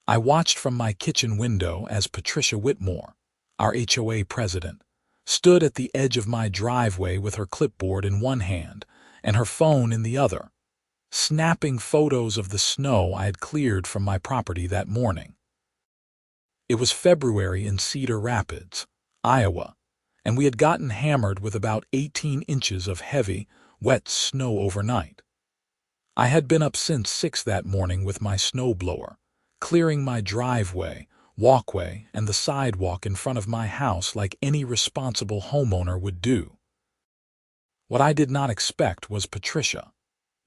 I watched from my kitchen window as Patricia Whitmore, our HOA president, stood at the edge of my driveway with her clipboard in one hand and her phone in the other, snapping photos of the snow I had cleared from my property that morning. It was February in Cedar Rapids, Iowa, and we had gotten hammered with about 18 inches of heavy, wet snow overnight. I had been up since 6 that morning with my snowblower, clearing my driveway, walkway, and the sidewalk in front of my house like any responsible homeowner would do. What I did not expect was Patricia,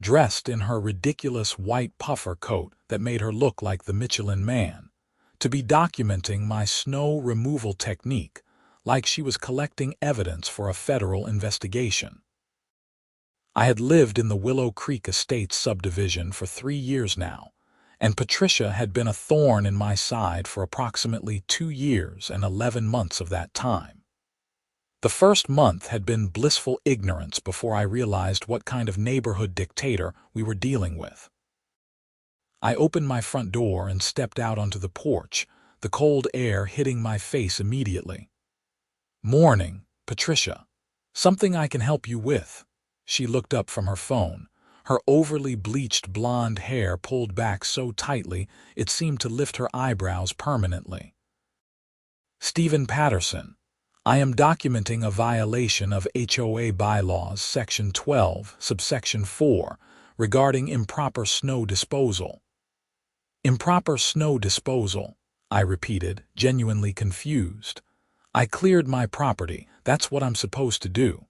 dressed in her ridiculous white puffer coat that made her look like the Michelin Man, to be documenting my snow removal technique like she was collecting evidence for a federal investigation. I had lived in the Willow Creek Estates subdivision for 3 years now, and Patricia had been a thorn in my side for approximately 2 years and 11 months of that time. The first month had been blissful ignorance before I realized what kind of neighborhood dictator we were dealing with. I opened my front door and stepped out onto the porch, the cold air hitting my face immediately. "Morning, Patricia. Something I can help you with?" She looked up from her phone, her overly bleached blonde hair pulled back so tightly it seemed to lift her eyebrows permanently. "Stephen Patterson. I am documenting a violation of HOA bylaws Section 12, subsection 4, regarding improper snow disposal." "Improper snow disposal," I repeated, genuinely confused. "I cleared my property. That's what I'm supposed to do."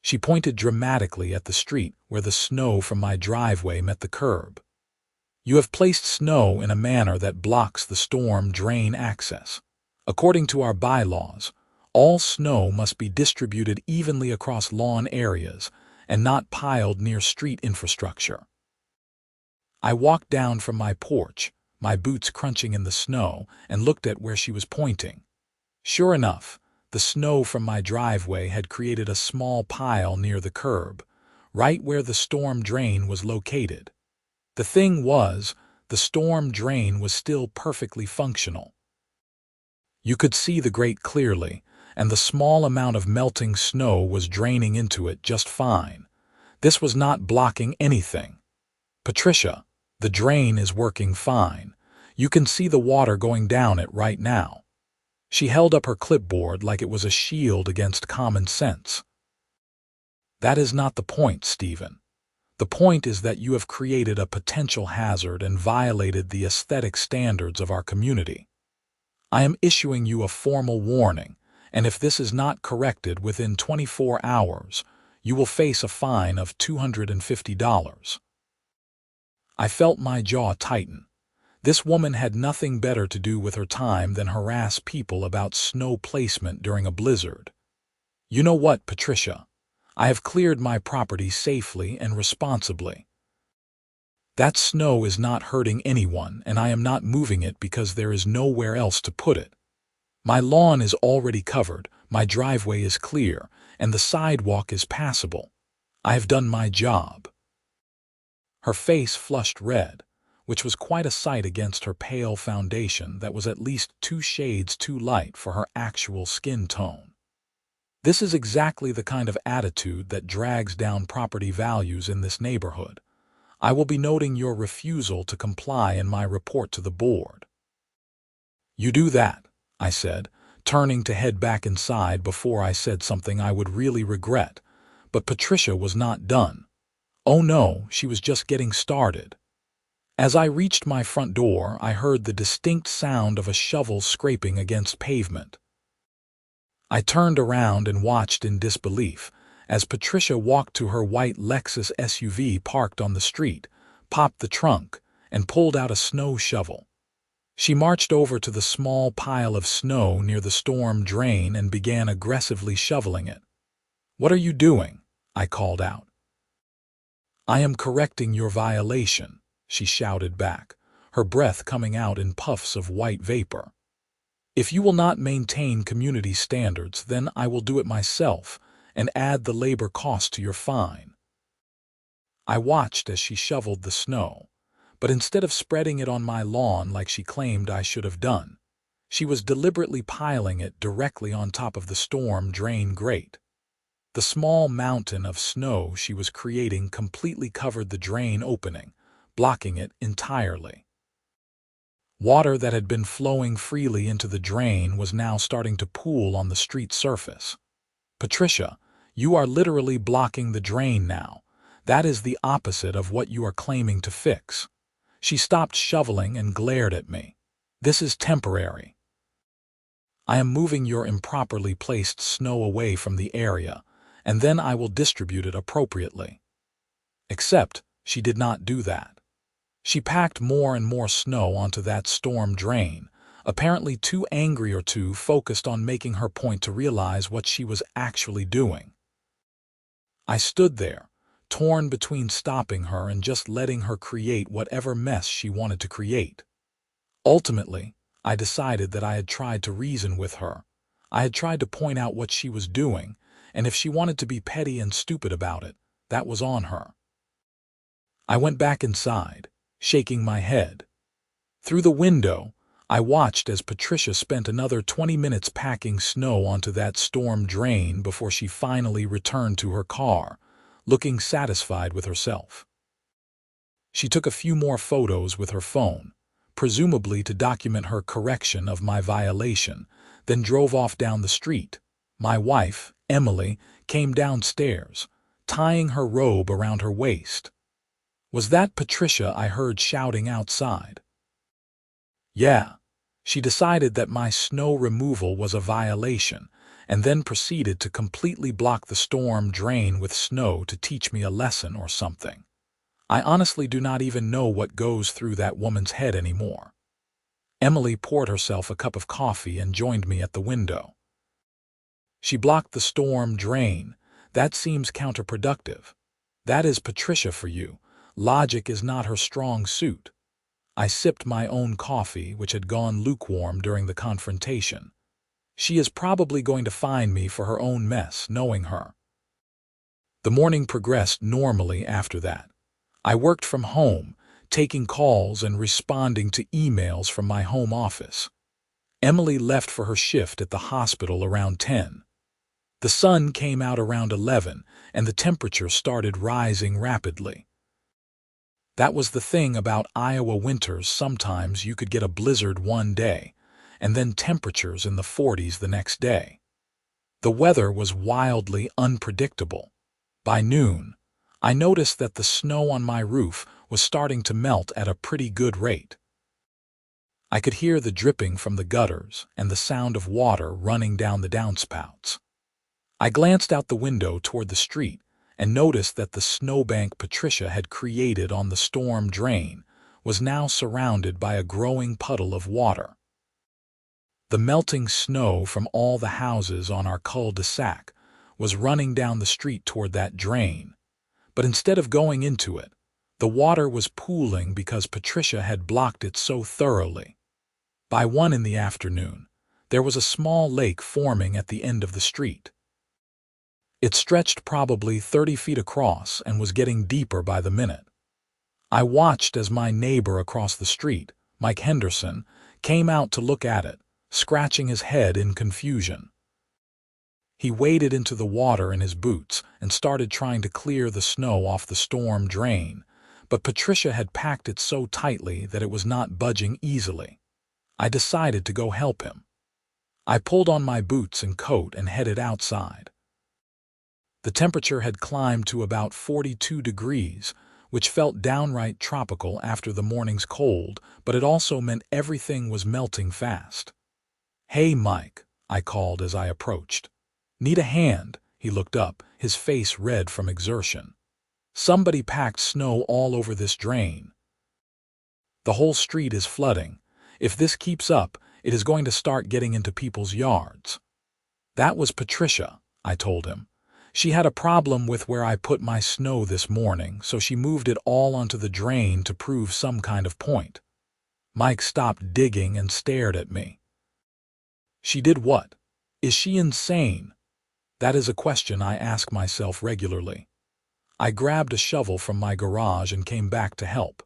She pointed dramatically at the street where the snow from my driveway met the curb. "You have placed snow in a manner that blocks the storm drain access. According to our bylaws, all snow must be distributed evenly across lawn areas and not piled near street infrastructure." I walked down from my porch, my boots crunching in the snow, and looked at where she was pointing. Sure enough, the snow from my driveway had created a small pile near the curb, right where the storm drain was located. The thing was, the storm drain was still perfectly functional. You could see the grate clearly, and the small amount of melting snow was draining into it just fine. This was not blocking anything. "Patricia, the drain is working fine. You can see the water going down it right now." She held up her clipboard like it was a shield against common sense. "That is not the point, Stephen. The point is that you have created a potential hazard and violated the aesthetic standards of our community. I am issuing you a formal warning, and if this is not corrected within 24 hours, you will face a fine of $250. I felt my jaw tighten. This woman had nothing better to do with her time than harass people about snow placement during a blizzard. "You know what, Patricia? I have cleared my property safely and responsibly. That snow is not hurting anyone, and I am not moving it because there is nowhere else to put it. My lawn is already covered, my driveway is clear, and the sidewalk is passable. I have done my job." Her face flushed red, which was quite a sight against her pale foundation that was at least 2 shades too light for her actual skin tone. This is exactly the kind of attitude that drags down property values in this neighborhood. I will be noting your refusal to comply in my report to the board. "You do that," I said, turning to head back inside before I said something I would really regret. But Patricia was not done. Oh no, she was just getting started. As I reached my front door, I heard the distinct sound of a shovel scraping against pavement. I turned around and watched in disbelief as Patricia walked to her white Lexus SUV parked on the street, popped the trunk, and pulled out a snow shovel. She marched over to the small pile of snow near the storm drain and began aggressively shoveling it. "What are you doing?" I called out. "I am correcting your violation," she shouted back, her breath coming out in puffs of white vapor. "If you will not maintain community standards, then I will do it myself and add the labor cost to your fine." I watched as she shoveled the snow, but instead of spreading it on my lawn like she claimed I should have done, she was deliberately piling it directly on top of the storm drain grate. The small mountain of snow she was creating completely covered the drain opening, blocking it entirely. Water that had been flowing freely into the drain was now starting to pool on the street surface. "Patricia, you are literally blocking the drain now. That is the opposite of what you are claiming to fix." She stopped shoveling and glared at me. "This is temporary. I am moving your improperly placed snow away from the area, and then I will distribute it appropriately." Except she did not do that. She packed more and more snow onto that storm drain, apparently too angry or too focused on making her point to realize what she was actually doing. I stood there, torn between stopping her and just letting her create whatever mess she wanted to create. Ultimately, I decided that I had tried to reason with her. I had tried to point out what she was doing, and if she wanted to be petty and stupid about it, that was on her. I went back inside, shaking my head. Through the window, I watched as Patricia spent another 20 minutes packing snow onto that storm drain before she finally returned to her car, looking satisfied with herself. She took a few more photos with her phone, presumably to document her correction of my violation, then drove off down the street. My wife, Emily, came downstairs, tying her robe around her waist. Was that Patricia I heard shouting outside? Yeah. She decided that my snow removal was a violation, and then proceeded to completely block the storm drain with snow to teach me a lesson or something. I honestly do not even know what goes through that woman's head anymore. Emily poured herself a cup of coffee and joined me at the window. She blocked the storm drain. That seems counterproductive. That is Patricia for you. Logic is not her strong suit. I sipped my own coffee, which had gone lukewarm during the confrontation. She is probably going to fine me for her own mess, knowing her. The morning progressed normally after that. I worked from home, taking calls and responding to emails from my home office. Emily left for her shift at the hospital around 10. The sun came out around 11, and the temperature started rising rapidly. That was the thing about Iowa winters. Sometimes you could get a blizzard one day, and then temperatures in the 40s the next day. The weather was wildly unpredictable. By noon, I noticed that the snow on my roof was starting to melt at a pretty good rate. I could hear the dripping from the gutters and the sound of water running down the downspouts. I glanced out the window toward the street and noticed that the snowbank Patricia had created on the storm drain was now surrounded by a growing puddle of water. The melting snow from all the houses on our cul-de-sac was running down the street toward that drain, but instead of going into it, the water was pooling because Patricia had blocked it so thoroughly. By 1 in the afternoon, there was a small lake forming at the end of the street. It stretched probably 30 feet across and was getting deeper by the minute. I watched as my neighbor across the street, Mike Henderson, came out to look at it, scratching his head in confusion. He waded into the water in his boots and started trying to clear the snow off the storm drain, but Patricia had packed it so tightly that it was not budging easily. I decided to go help him. I pulled on my boots and coat and headed outside. The temperature had climbed to about 42 degrees, which felt downright tropical after the morning's cold, but it also meant everything was melting fast. "Hey, Mike," I called as I approached. "Need a hand?" He looked up, his face red from exertion. "Somebody packed snow all over this drain. The whole street is flooding. If this keeps up, it is going to start getting into people's yards." That was Patricia, I told him. She had a problem with where I put my snow this morning, so she moved it all onto the drain to prove some kind of point. Mike stopped digging and stared at me. "She did what? Is she insane?" That is a question I ask myself regularly. I grabbed a shovel from my garage and came back to help.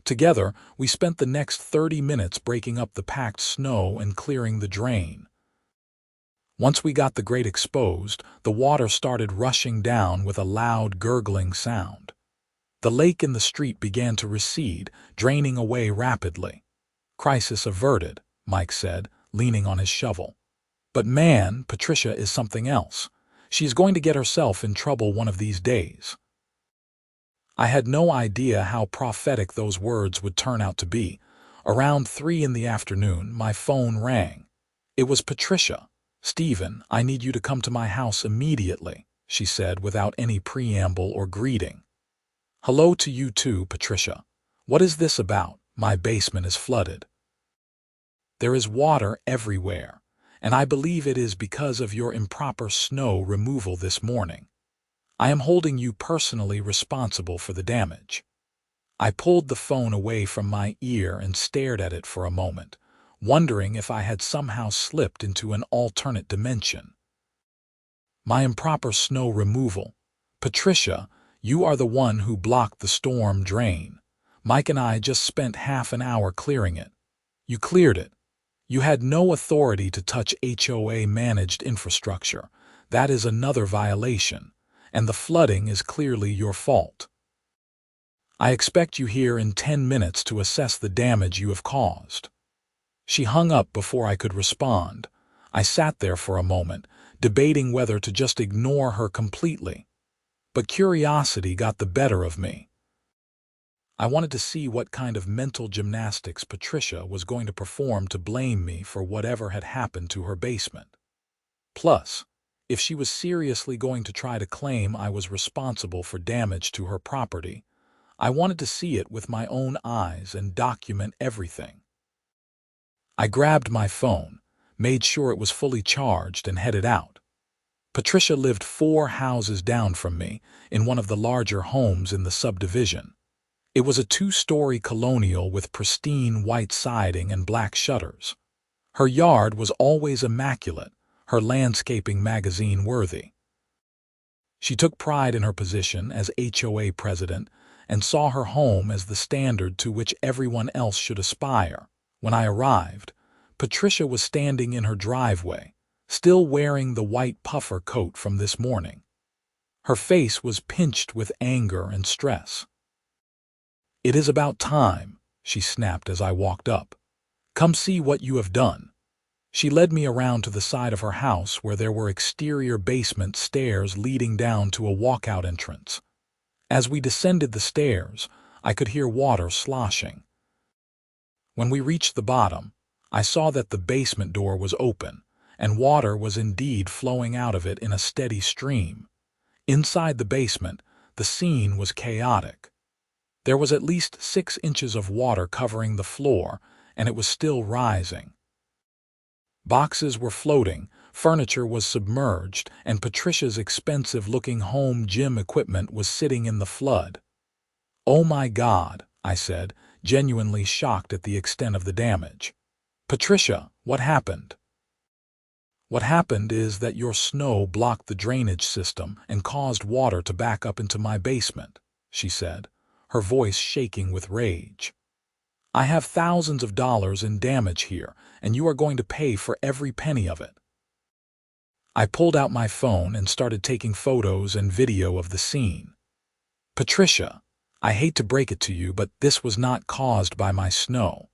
Together, we spent the next 30 minutes breaking up the packed snow and clearing the drain. Once we got the grate exposed, the water started rushing down with a loud gurgling sound. The lake in the street began to recede, draining away rapidly. "Crisis averted," Mike said, leaning on his shovel. "But man, Patricia is something else. She's going to get herself in trouble one of these days." I had no idea how prophetic those words would turn out to be. Around 3 in the afternoon, my phone rang. It was Patricia. "Stephen, I need you to come to my house immediately," she said without any preamble or greeting. "Hello to you too, Patricia. What is this about? My basement is flooded. There is water everywhere, and I believe it is because of your improper snow removal this morning. I am holding you personally responsible for the damage." I pulled the phone away from my ear and stared at it for a moment, wondering if I had somehow slipped into an alternate dimension. "My improper snow removal. Patricia, you are the one who blocked the storm drain. Mike and I just spent half an hour clearing it. You cleared it. You had no authority to touch HOA-managed infrastructure. That is another violation, and the flooding is clearly your fault. I expect you here in 10 minutes to assess the damage you have caused." She hung up before I could respond. I sat there for a moment, debating whether to just ignore her completely. But curiosity got the better of me. I wanted to see what kind of mental gymnastics Patricia was going to perform to blame me for whatever had happened to her basement. Plus, if she was seriously going to try to claim I was responsible for damage to her property, I wanted to see it with my own eyes and document everything. I grabbed my phone, made sure it was fully charged, and headed out. Patricia lived 4 houses down from me, in one of the larger homes in the subdivision. It was a 2-story colonial with pristine white siding and black shutters. Her yard was always immaculate, her landscaping magazine worthy. She took pride in her position as HOA president and saw her home as the standard to which everyone else should aspire. When I arrived, Patricia was standing in her driveway, still wearing the white puffer coat from this morning. Her face was pinched with anger and stress. "It is about time," she snapped as I walked up. "Come see what you have done." She led me around to the side of her house where there were exterior basement stairs leading down to a walkout entrance. As we descended the stairs, I could hear water sloshing. When we reached the bottom, I saw that the basement door was open, and water was indeed flowing out of it in a steady stream. Inside the basement, the scene was chaotic. There was at least 6 inches of water covering the floor, and it was still rising. Boxes were floating, furniture was submerged, and Patricia's expensive-looking home gym equipment was sitting in the flood. "Oh my God," I said, genuinely shocked at the extent of the damage. "Patricia, what happened?" "What happened is that your snow blocked the drainage system and caused water to back up into my basement," she said, her voice shaking with rage. "I have thousands of dollars in damage here, and you are going to pay for every penny of it." I pulled out my phone and started taking photos and video of the scene. "Patricia, I hate to break it to you, but this was not caused by my snow.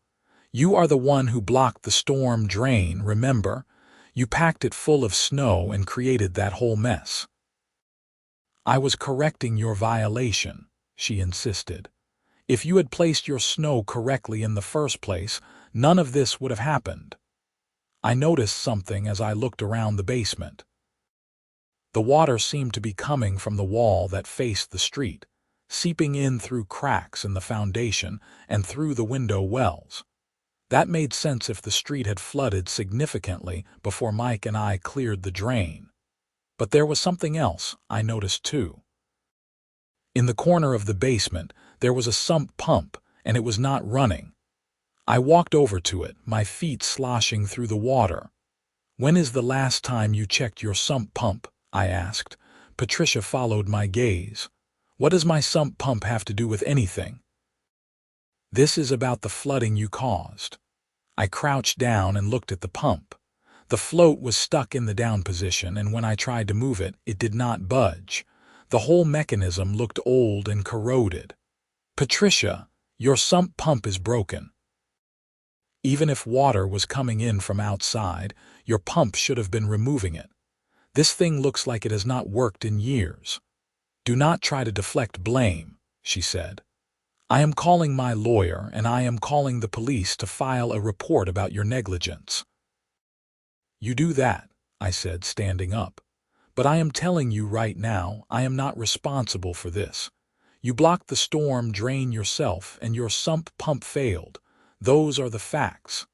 You are the one who blocked the storm drain, remember? You packed it full of snow and created that whole mess." "I was correcting your violation," she insisted. "If you had placed your snow correctly in the first place, none of this would have happened." I noticed something as I looked around the basement. The water seemed to be coming from the wall that faced the street, seeping in through cracks in the foundation and through the window wells. That made sense if the street had flooded significantly before Mike and I cleared the drain. But there was something else I noticed too. In the corner of the basement, there was a sump pump, and it was not running. I walked over to it, my feet sloshing through the water. "When is the last time you checked your sump pump?" I asked. Patricia followed my gaze. "What does my sump pump have to do with anything?" This is about the flooding you caused." I crouched down and looked at the pump. The float was stuck in the down position, and when I tried to move it, it did not budge. The whole mechanism looked old and corroded. "Patricia, your sump pump is broken. Even if water was coming in from outside, your pump should have been removing it. This thing looks like it has not worked in years. Do not try to deflect blame," she said. "I am calling my lawyer, and I am calling the police to file a report about your negligence." "You do that," I said, standing up. "But I am telling you right now, I am not responsible for this. You blocked the storm drain yourself, and your sump pump failed. Those are the facts."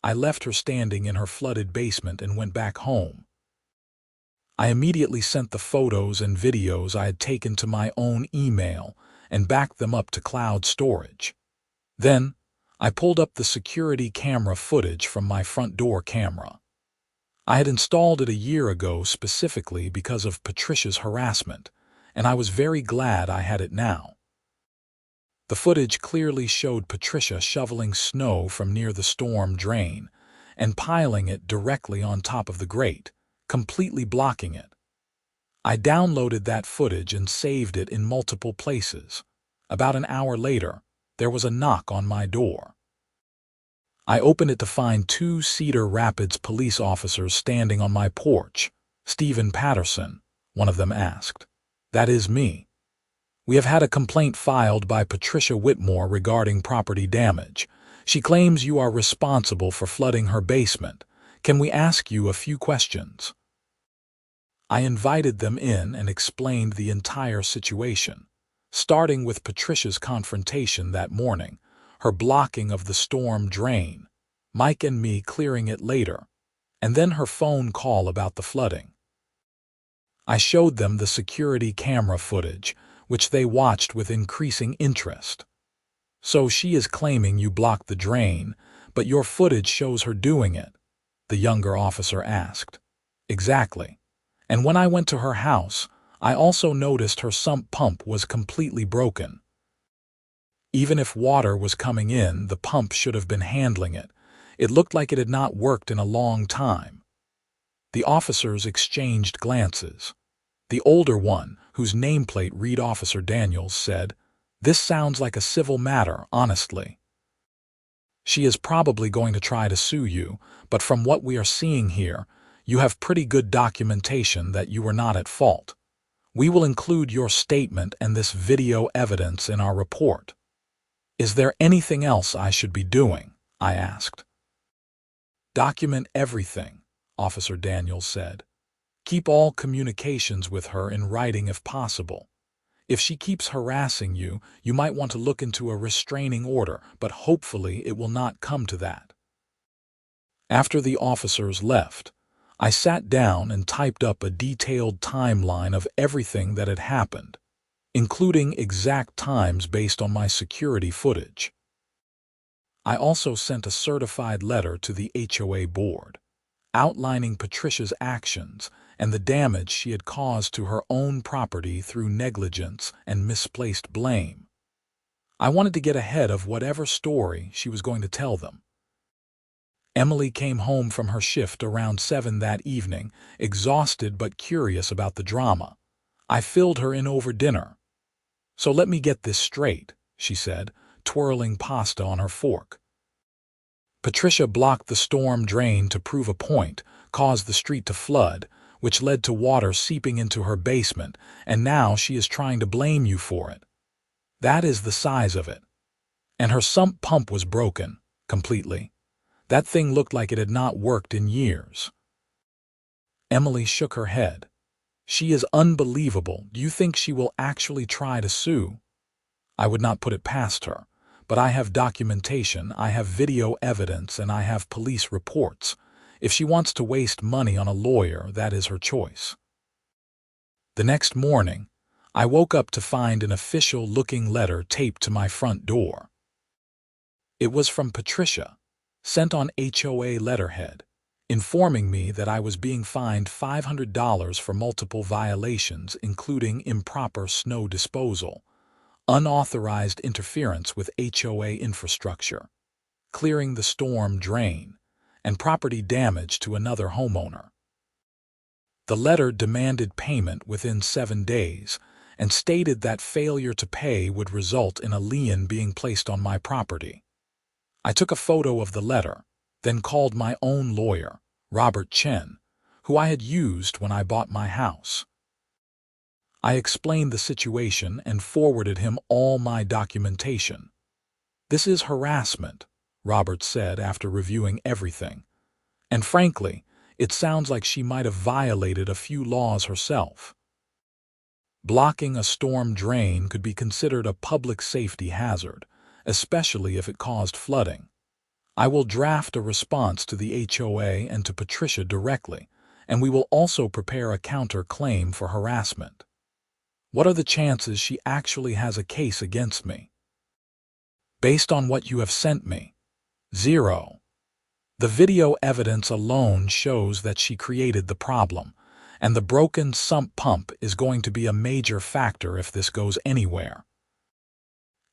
I left her standing in her flooded basement and went back home. I immediately sent the photos and videos I had taken to my own email and backed them up to cloud storage. Then, I pulled up the security camera footage from my front door camera. I had installed it a year ago specifically because of Patricia's harassment, and I was very glad I had it now. The footage clearly showed Patricia shoveling snow from near the storm drain and piling it directly on top of the grate, completely blocking it. I downloaded that footage and saved it in multiple places. About an hour later, there was a knock on my door. I opened it to find 2 Cedar Rapids police officers standing on my porch. "Stephen Patterson," one of them asked. "That is me. We have had a complaint filed by Patricia Whitmore regarding property damage. She claims you are responsible for flooding her basement. Can we ask you a few questions?" I invited them in and explained the entire situation, starting with Patricia's confrontation that morning, her blocking of the storm drain, Mike and me clearing it later, and then her phone call about the flooding. I showed them the security camera footage, which they watched with increasing interest. "So she is claiming you blocked the drain, but your footage shows her doing it?" the younger officer asked. "Exactly. And when I went to her house, I also noticed her sump pump was completely broken. Even if water was coming in, the pump should have been handling it. It looked like it had not worked in a long time." The officers exchanged glances. The older one, whose nameplate read Officer Daniels, said, "This sounds like a civil matter, honestly. She is probably going to try to sue you, but from what we are seeing here, you have pretty good documentation that you were not at fault. We will include your statement and this video evidence in our report." "Is there anything else I should be doing?" I asked. "Document everything," Officer Daniels said. "Keep all communications with her in writing if possible. If she keeps harassing you, you might want to look into a restraining order, but hopefully it will not come to that." After the officers left, I sat down and typed up a detailed timeline of everything that had happened, including exact times based on my security footage. I also sent a certified letter to the HOA board, outlining Patricia's actions and the damage she had caused to her own property through negligence and misplaced blame. I wanted to get ahead of whatever story she was going to tell them. Emily came home from her shift around 7 that evening, exhausted but curious about the drama. I filled her in over dinner. "So let me get this straight," she said, twirling pasta on her fork. "Patricia blocked the storm drain to prove a point, caused the street to flood, which led to water seeping into her basement, and now she is trying to blame you for it. That is the size of it. And her sump pump was broken, completely. That thing looked like it had not worked in years." Emily shook her head. "She is unbelievable. Do you think she will actually try to sue?" "I would not put it past her, but I have documentation, I have video evidence, and I have police reports. If she wants to waste money on a lawyer, that is her choice." The next morning, I woke up to find an official-looking letter taped to my front door. It was from Patricia, sent on HOA letterhead, informing me that I was being fined $500 for multiple violations, including improper snow disposal, unauthorized interference with HOA infrastructure, clearing the storm drain, and property damage to another homeowner. The letter demanded payment within 7 days and stated that failure to pay would result in a lien being placed on my property. I took a photo of the letter, then called my own lawyer, Robert Chen, who I had used when I bought my house. I explained the situation and forwarded him all my documentation. "This is harassment," Robert said after reviewing everything. "And frankly, it sounds like she might have violated a few laws herself. Blocking a storm drain could be considered a public safety hazard, especially if it caused flooding. I will draft a response to the HOA and to Patricia directly, and we will also prepare a counter-claim for harassment. What are the chances she actually has a case against me?" "Based on what you have sent me, 0. The video evidence alone shows that she created the problem, and the broken sump pump is going to be a major factor if this goes anywhere.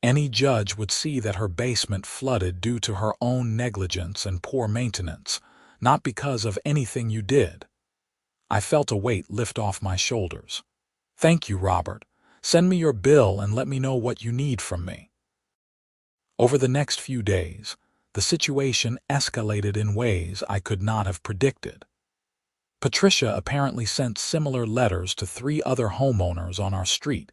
Any judge would see that her basement flooded due to her own negligence and poor maintenance, not because of anything you did." I felt a weight lift off my shoulders. "Thank you, Robert. Send me your bill and let me know what you need from me." Over the next few days, the situation escalated in ways I could not have predicted. Patricia apparently sent similar letters to 3 other homeowners on our street,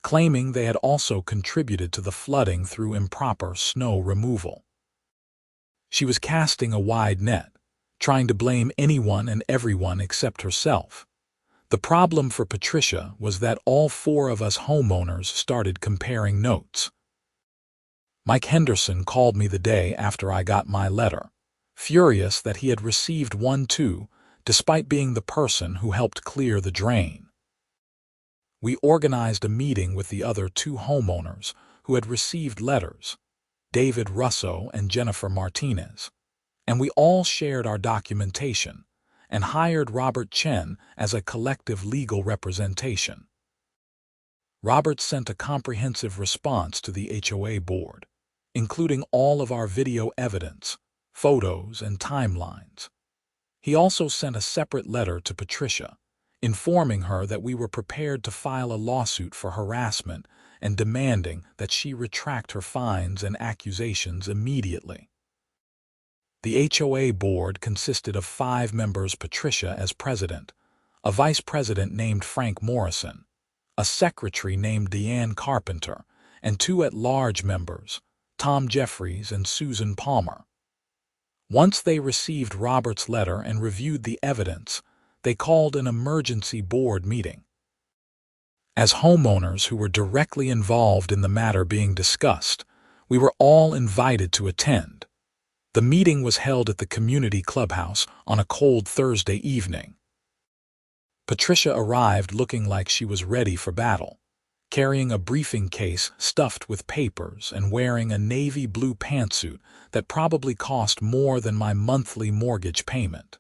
claiming they had also contributed to the flooding through improper snow removal. She was casting a wide net, trying to blame anyone and everyone except herself. The problem for Patricia was that all 4 of us homeowners started comparing notes. Mike Henderson called me the day after I got my letter, furious that he had received one too, despite being the person who helped clear the drain. We organized a meeting with the other 2 homeowners who had received letters, David Russo and Jennifer Martinez, and we all shared our documentation and hired Robert Chen as a collective legal representation. Robert sent a comprehensive response to the HOA board, including all of our video evidence, photos, and timelines. He also sent a separate letter to Patricia, informing her that we were prepared to file a lawsuit for harassment and demanding that she retract her fines and accusations immediately. The HOA board consisted of 5 members: Patricia as president, a vice president named Frank Morrison, a secretary named Deanne Carpenter, and 2 at-large members, Tom Jeffries and Susan Palmer. Once they received Robert's letter and reviewed the evidence, they called an emergency board meeting. As homeowners who were directly involved in the matter being discussed, we were all invited to attend. The meeting was held at the community clubhouse on a cold Thursday evening. Patricia arrived looking like she was ready for battle, carrying a briefing case stuffed with papers and wearing a navy blue pantsuit that probably cost more than my monthly mortgage payment.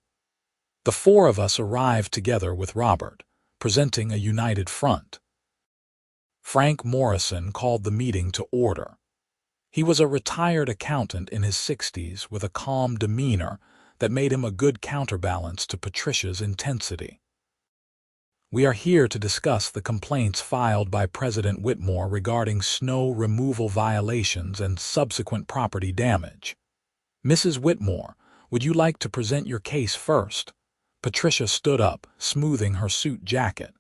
The 4 of us arrived together with Robert, presenting a united front. Frank Morrison called the meeting to order. He was a retired accountant in his 60s with a calm demeanor that made him a good counterbalance to Patricia's intensity. "We are here to discuss the complaints filed by President Whitmore regarding snow removal violations and subsequent property damage. Mrs. Whitmore, would you like to present your case first?" Patricia stood up, smoothing her suit jacket.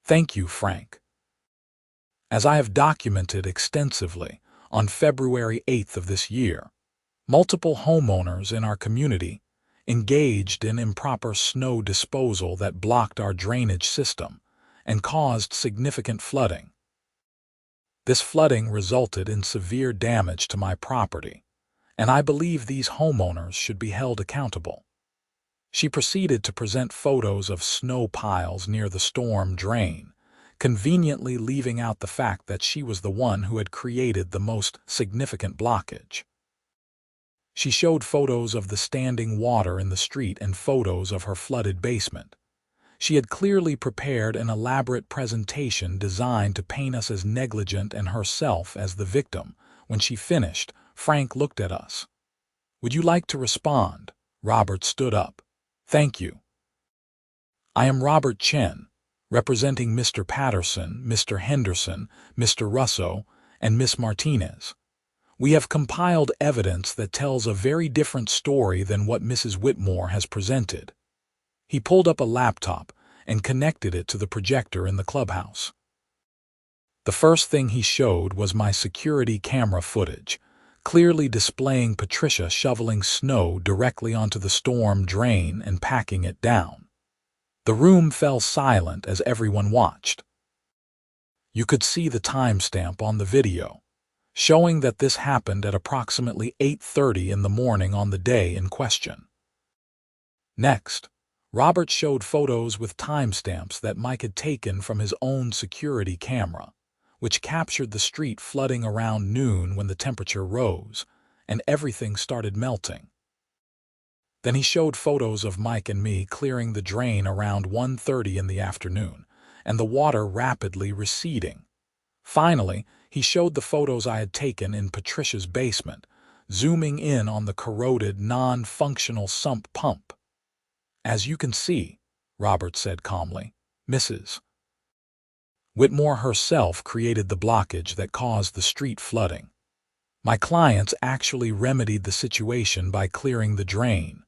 "Thank you, Frank. As I have documented extensively, on February 8th of this year, multiple homeowners in our community engaged in improper snow disposal that blocked our drainage system and caused significant flooding. This flooding resulted in severe damage to my property, and I believe these homeowners should be held accountable." She proceeded to present photos of snow piles near the storm drain, conveniently leaving out the fact that she was the one who had created the most significant blockage. She showed photos of the standing water in the street and photos of her flooded basement. She had clearly prepared an elaborate presentation designed to paint us as negligent and herself as the victim. When she finished, Frank looked at us. "Would you like to respond?" Robert stood up. "Thank you. I am Robert Chen, representing Mr. Patterson, Mr. Henderson, Mr. Russo, and Miss Martinez. We have compiled evidence that tells a very different story than what Mrs. Whitmore has presented." He pulled up a laptop and connected it to the projector in the clubhouse. The first thing he showed was my security camera footage, clearly displaying Patricia shoveling snow directly onto the storm drain and packing it down. The room fell silent as everyone watched. You could see the timestamp on the video, showing that this happened at approximately 8:30 in the morning on the day in question. Next, Robert showed photos with timestamps that Mike had taken from his own security camera, which captured the street flooding around noon when the temperature rose and everything started melting. Then he showed photos of Mike and me clearing the drain around 1:30 in the afternoon, and the water rapidly receding. Finally, he showed the photos I had taken in Patricia's basement, zooming in on the corroded, non-functional sump pump. "As you can see," Robert said calmly, "Mrs. Whitmore herself created the blockage that caused the street flooding. My clients actually remedied the situation by clearing the drain.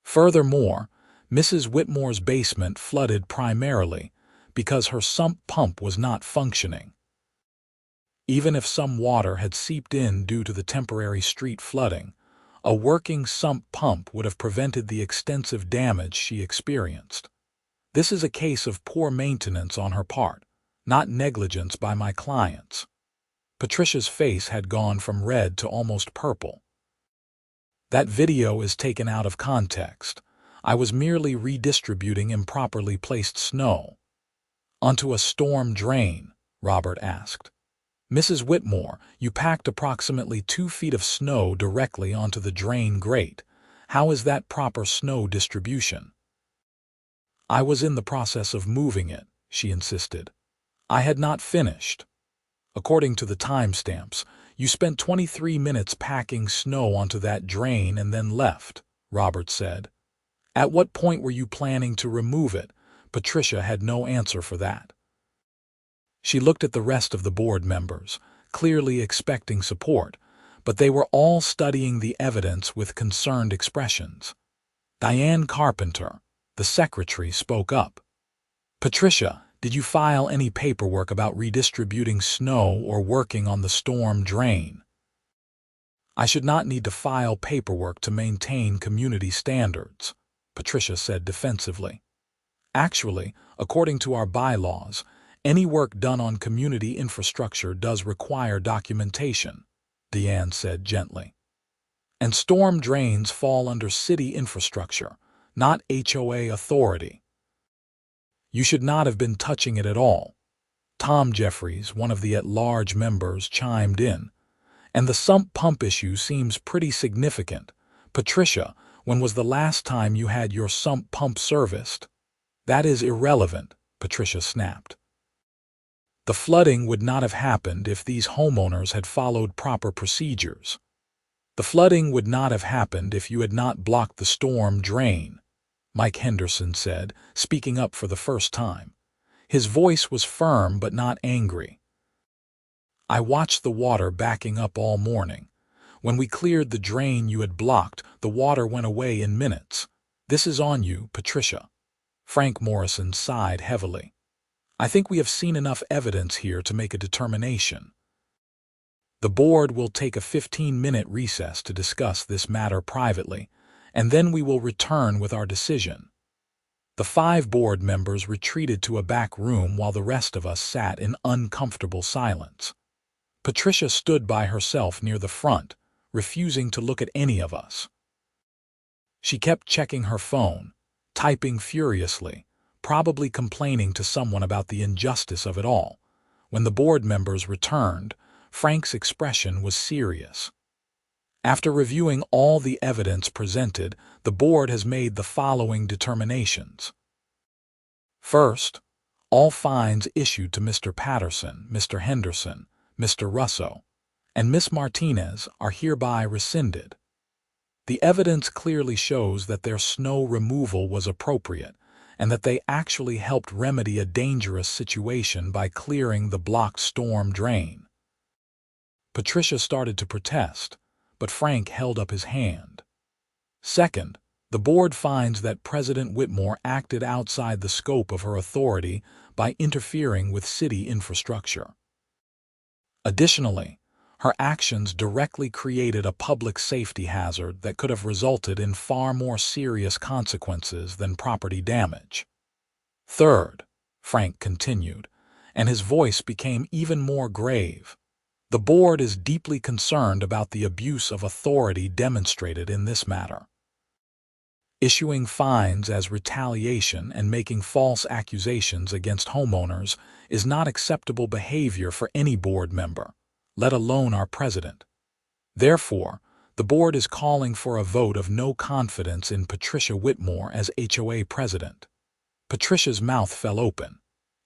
Furthermore, Mrs. Whitmore's basement flooded primarily because her sump pump was not functioning. Even if some water had seeped in due to the temporary street flooding, a working sump pump would have prevented the extensive damage she experienced. This is a case of poor maintenance on her part, not negligence by my clients." Patricia's face had gone from red to almost purple. "That video is taken out of context. I was merely redistributing improperly placed snow." "Onto a storm drain?" Robert asked. "Mrs. Whitmore, you packed approximately 2 feet of snow directly onto the drain grate. How is that proper snow distribution?" "I was in the process of moving it," she insisted. "I had not finished." "According to the timestamps, you spent 23 minutes packing snow onto that drain and then left," Robert said. "At what point were you planning to remove it?" Patricia had no answer for that. She looked at the rest of the board members, clearly expecting support, but they were all studying the evidence with concerned expressions. Diane Carpenter, the secretary, spoke up. "Patricia, did you file any paperwork about redistributing snow or working on the storm drain?" "I should not need to file paperwork to maintain community standards," Patricia said defensively. "Actually, according to our bylaws, any work done on community infrastructure does require documentation," Diane said gently. "And storm drains fall under city infrastructure, not HOA authority." "You should not have been touching it at all," Tom Jeffries, one of the at-large members, chimed in. "And the sump pump issue seems pretty significant. Patricia, when was the last time you had your sump pump serviced?" "That is irrelevant," Patricia snapped. "The flooding would not have happened if these homeowners had followed proper procedures. The flooding would not have happened if you had not blocked the storm drain," Mike Henderson said, speaking up for the first time. His voice was firm but not angry. "I watched the water backing up all morning. When we cleared the drain you had blocked, the water went away in minutes. This is on you, Patricia." Frank Morrison sighed heavily. "I think we have seen enough evidence here to make a determination. The board will take a 15-minute recess to discuss this matter privately, and then we will return with our decision." The 5 board members retreated to a back room while the rest of us sat in uncomfortable silence. Patricia stood by herself near the front, refusing to look at any of us. She kept checking her phone, typing furiously, probably complaining to someone about the injustice of it all. When the board members returned, Frank's expression was serious. "After reviewing all the evidence presented, the board has made the following determinations. First, all fines issued to Mr. Patterson, Mr. Henderson, Mr. Russo, and Miss Martinez are hereby rescinded. The evidence clearly shows that their snow removal was appropriate and that they actually helped remedy a dangerous situation by clearing the blocked storm drain. Patricia started to protest, but Frank held up his hand. Second, the board finds that President Whitmore acted outside the scope of her authority by interfering with city infrastructure. Additionally, her actions directly created a public safety hazard that could have resulted in far more serious consequences than property damage. Third, Frank continued, and his voice became even more grave, the board is deeply concerned about the abuse of authority demonstrated in this matter. Issuing fines as retaliation and making false accusations against homeowners is not acceptable behavior for any board member, let alone our president. Therefore, the board is calling for a vote of no confidence in Patricia Whitmore as HOA president. Patricia's mouth fell open.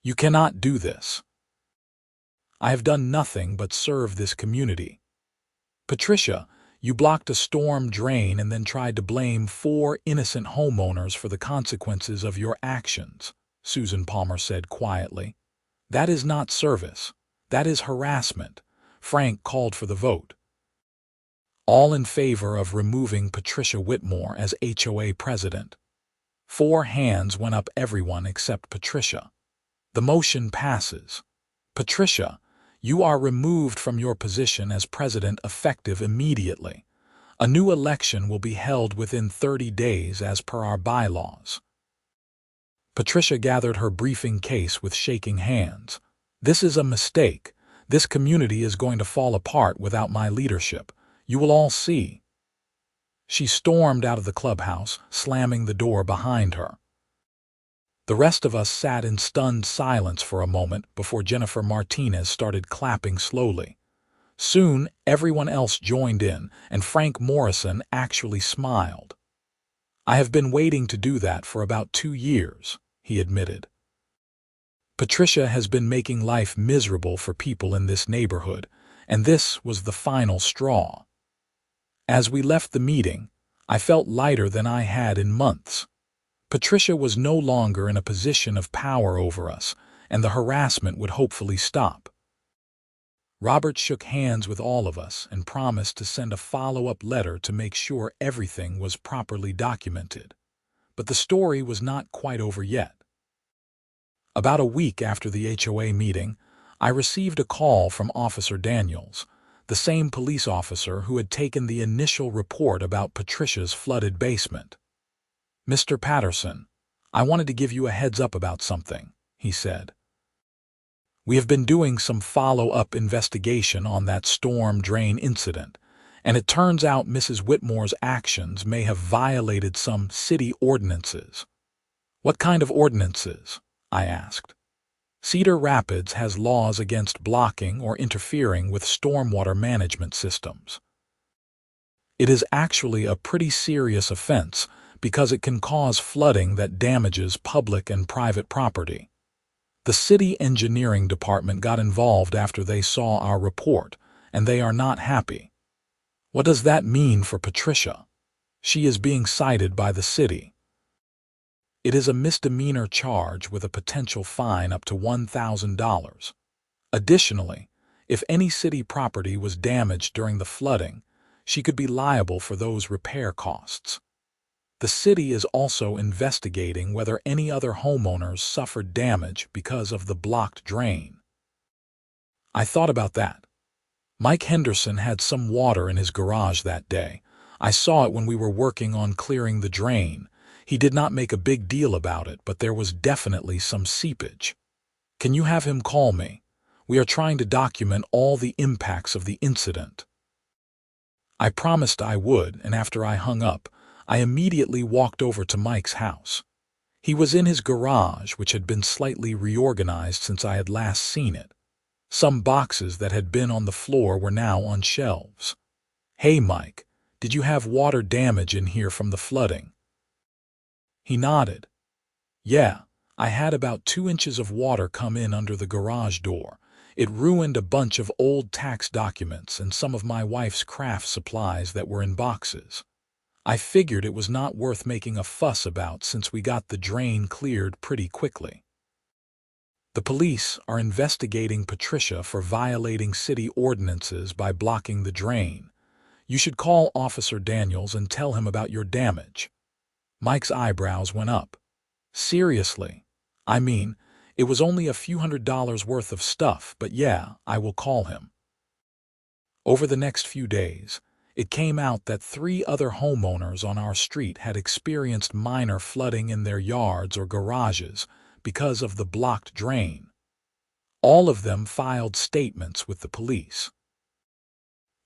You cannot do this. I have done nothing but serve this community. Patricia, you blocked a storm drain and then tried to blame 4 innocent homeowners for the consequences of your actions, Susan Palmer said quietly. That is not service. That is harassment. Frank called for the vote. All in favor of removing Patricia Whitmore as HOA president. 4 hands went up, everyone except Patricia. The motion passes. Patricia, you are removed from your position as president effective immediately. A new election will be held within 30 days as per our bylaws. Patricia gathered her briefing case with shaking hands. This is a mistake. This community is going to fall apart without my leadership. You will all see. She stormed out of the clubhouse, slamming the door behind her. The rest of us sat in stunned silence for a moment before Jennifer Martinez started clapping slowly. Soon, everyone else joined in, and Frank Morrison actually smiled. I have been waiting to do that for about 2 years, he admitted. Patricia has been making life miserable for people in this neighborhood, and this was the final straw. As we left the meeting, I felt lighter than I had in months. Patricia was no longer in a position of power over us, and the harassment would hopefully stop. Robert shook hands with all of us and promised to send a follow-up letter to make sure everything was properly documented. But the story was not quite over yet. About a week after the HOA meeting, I received a call from Officer Daniels, the same police officer who had taken the initial report about Patricia's flooded basement. Mr. Patterson, I wanted to give you a heads up about something, he said. We have been doing some follow-up investigation on that storm drain incident, and it turns out Mrs. Whitmore's actions may have violated some city ordinances. What kind of ordinances? I asked. Cedar Rapids has laws against blocking or interfering with stormwater management systems. It is actually a pretty serious offense because it can cause flooding that damages public and private property. The city engineering department got involved after they saw our report, and they are not happy. What does that mean for Patricia? She is being cited by the city. It is a misdemeanor charge with a potential fine up to $1,000. Additionally, if any city property was damaged during the flooding, she could be liable for those repair costs. The city is also investigating whether any other homeowners suffered damage because of the blocked drain. I thought about that. Mike Henderson had some water in his garage that day. I saw it when we were working on clearing the drain. He did not make a big deal about it, but there was definitely some seepage. Can you have him call me? We are trying to document all the impacts of the incident. I promised I would, and after I hung up, I immediately walked over to Mike's house. He was in his garage, which had been slightly reorganized since I had last seen it. Some boxes that had been on the floor were now on shelves. Hey, Mike, did you have water damage in here from the flooding? He nodded. Yeah, I had about 2 inches of water come in under the garage door. It ruined a bunch of old tax documents and some of my wife's craft supplies that were in boxes. I figured it was not worth making a fuss about since we got the drain cleared pretty quickly. The police are investigating Patricia for violating city ordinances by blocking the drain. You should call Officer Daniels and tell him about your damage. Mike's eyebrows went up. Seriously? I mean, it was only a few $100s worth of stuff, but yeah, I will call him. Over the next few days, it came out that 3 other homeowners on our street had experienced minor flooding in their yards or garages because of the blocked drain. All of them filed statements with the police.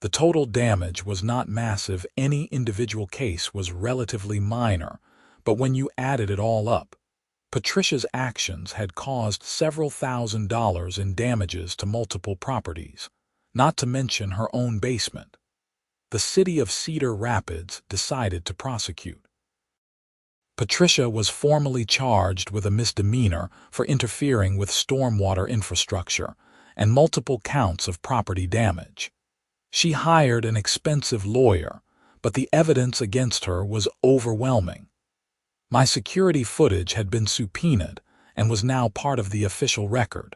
The total damage was not massive. Any individual case was relatively minor, but when you added it all up, Patricia's actions had caused several $1,000s in damages to multiple properties, not to mention her own basement. The city of Cedar Rapids decided to prosecute. Patricia was formally charged with a misdemeanor for interfering with stormwater infrastructure and multiple counts of property damage. She hired an expensive lawyer, but the evidence against her was overwhelming. My security footage had been subpoenaed and was now part of the official record.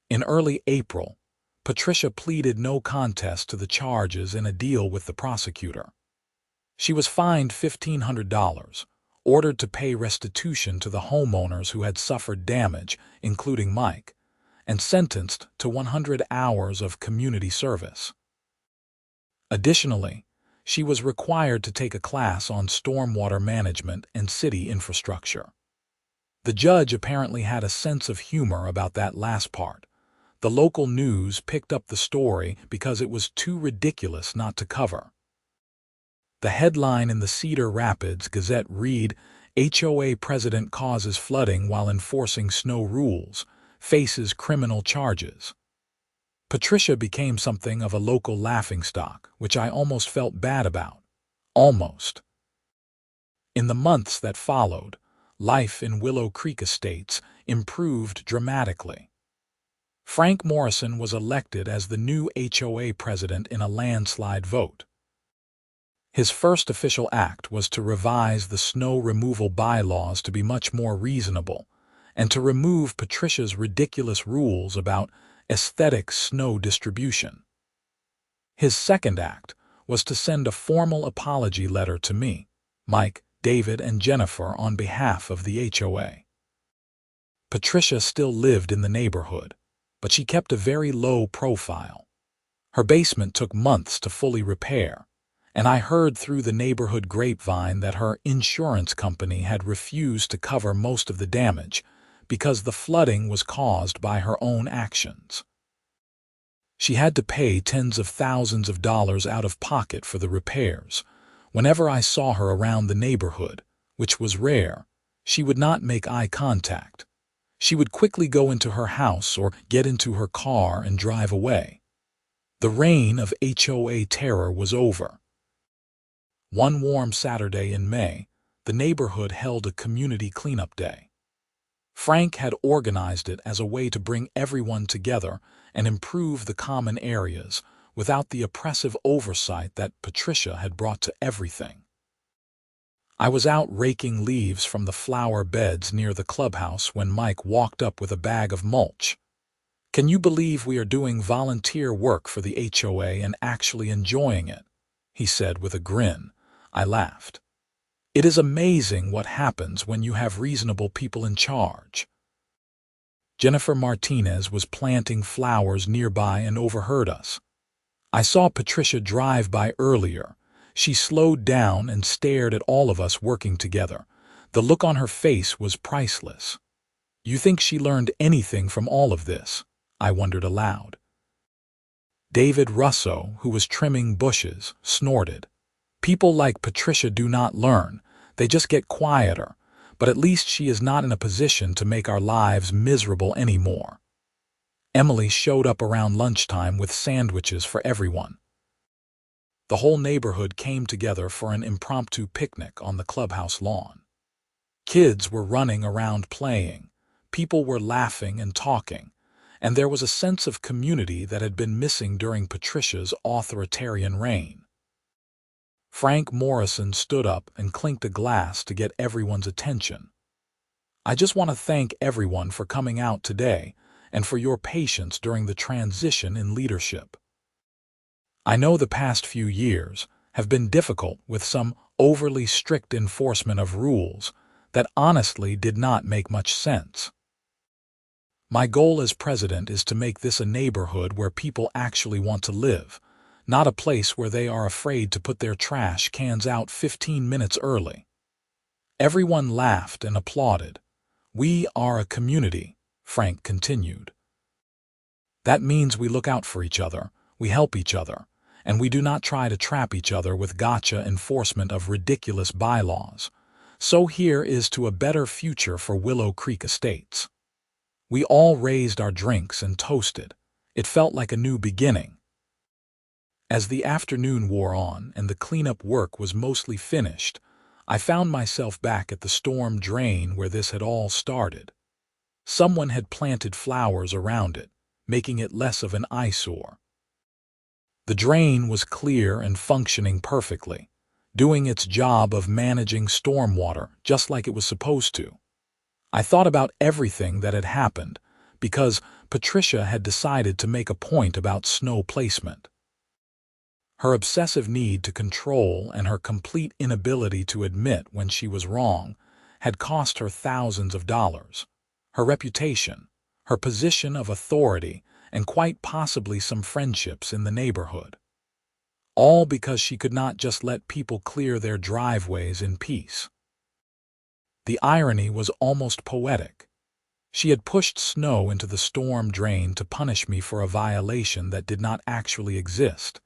In early April, Patricia pleaded no contest to the charges in a deal with the prosecutor. She was fined $1,500, ordered to pay restitution to the homeowners who had suffered damage, including Mike, and sentenced to 100 hours of community service. Additionally, she was required to take a class on stormwater management and city infrastructure. The judge apparently had a sense of humor about that last part. The local news picked up the story because it was too ridiculous not to cover. The headline in the Cedar Rapids Gazette read, "HOA president causes flooding while enforcing snow rules, faces criminal charges." Patricia became something of a local laughingstock, which I almost felt bad about. Almost. In the months that followed, life in Willow Creek Estates improved dramatically. Frank Morrison was elected as the new HOA president in a landslide vote. His first official act was to revise the snow removal bylaws to be much more reasonable, and to remove Patricia's ridiculous rules about aesthetic snow distribution. His second act was to send a formal apology letter to me, Mike, David, and Jennifer on behalf of the HOA. Patricia still lived in the neighborhood, but she kept a very low profile. Her basement took months to fully repair, and I heard through the neighborhood grapevine that her insurance company had refused to cover most of the damage because the flooding was caused by her own actions. She had to pay tens of thousands of dollars out of pocket for the repairs. Whenever I saw her around the neighborhood, which was rare, she would not make eye contact. She would quickly go into her house or get into her car and drive away. The reign of HOA terror was over. One warm Saturday in May, the neighborhood held a community cleanup day. Frank had organized it as a way to bring everyone together and improve the common areas without the oppressive oversight that Patricia had brought to everything. I was out raking leaves from the flower beds near the clubhouse when Mike walked up with a bag of mulch. "Can you believe we are doing volunteer work for the HOA and actually enjoying it?" he said with a grin. I laughed. "It is amazing what happens when you have reasonable people in charge." Jennifer Martinez was planting flowers nearby and overheard us. I saw Patricia drive by earlier. She slowed down and stared at all of us working together. The look on her face was priceless. "You think she learned anything from all of this?" I wondered aloud. David Russo, who was trimming bushes, snorted. "People like Patricia do not learn. They just get quieter, but at least she is not in a position to make our lives miserable anymore." Emily showed up around lunchtime with sandwiches for everyone. The whole neighborhood came together for an impromptu picnic on the clubhouse lawn. Kids were running around playing, people were laughing and talking, and there was a sense of community that had been missing during Patricia's authoritarian reign. Frank Morrison stood up and clinked a glass to get everyone's attention. "I just want to thank everyone for coming out today and for your patience during the transition in leadership. I know the past few years have been difficult with some overly strict enforcement of rules that honestly did not make much sense. My goal as president is to make this a neighborhood where people actually want to live, not a place where they are afraid to put their trash cans out 15 minutes early." Everyone laughed and applauded. "We are a community," Frank continued. "That means we look out for each other, we help each other, and we do not try to trap each other with gotcha enforcement of ridiculous bylaws. So here is to a better future for Willow Creek Estates." We all raised our drinks and toasted. It felt like a new beginning. As the afternoon wore on and the cleanup work was mostly finished, I found myself back at the storm drain where this had all started. Someone had planted flowers around it, making it less of an eyesore. The drain was clear and functioning perfectly, doing its job of managing stormwater just like it was supposed to. I thought about everything that had happened because Patricia had decided to make a point about snow placement. Her obsessive need to control and her complete inability to admit when she was wrong had cost her thousands of dollars. Her reputation, her position of authority, and quite possibly some friendships in the neighborhood. All because she could not just let people clear their driveways in peace. The irony was almost poetic. She had pushed snow into the storm drain to punish me for a violation that did not actually exist.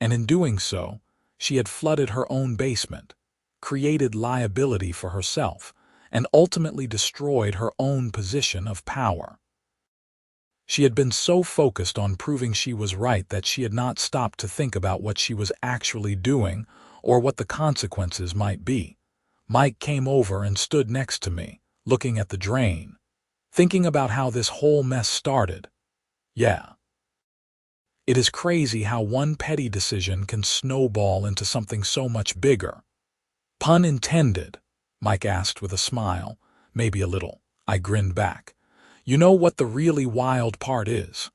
And in doing so, she had flooded her own basement, created liability for herself, and ultimately destroyed her own position of power. She had been so focused on proving she was right that she had not stopped to think about what she was actually doing or what the consequences might be. Mike came over and stood next to me, looking at the drain, thinking about how this whole mess started. "Yeah. It is crazy how one petty decision can snowball into something so much bigger." "Pun intended," Mike asked with a smile, maybe a little. I grinned back. "You know what the really wild part is?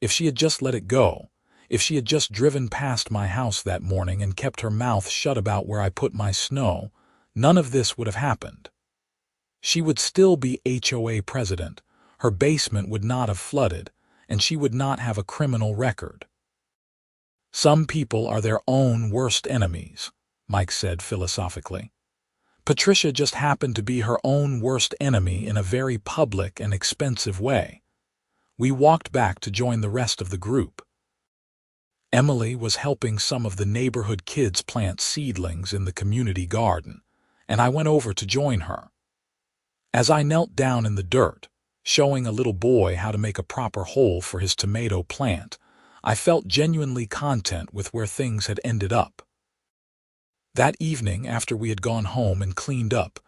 If she had just let it go, if she had just driven past my house that morning and kept her mouth shut about where I put my snow, none of this would have happened. She would still be HOA president, her basement would not have flooded, and she would not have a criminal record." "Some people are their own worst enemies," Mike said philosophically. Patricia just happened to be her own worst enemy in a very public and expensive way. We walked back to join the rest of the group. Emily was helping some of the neighborhood kids plant seedlings in the community garden, and I went over to join her. As I knelt down in the dirt, showing a little boy how to make a proper hole for his tomato plant, I felt genuinely content with where things had ended up. That evening, after we had gone home and cleaned up,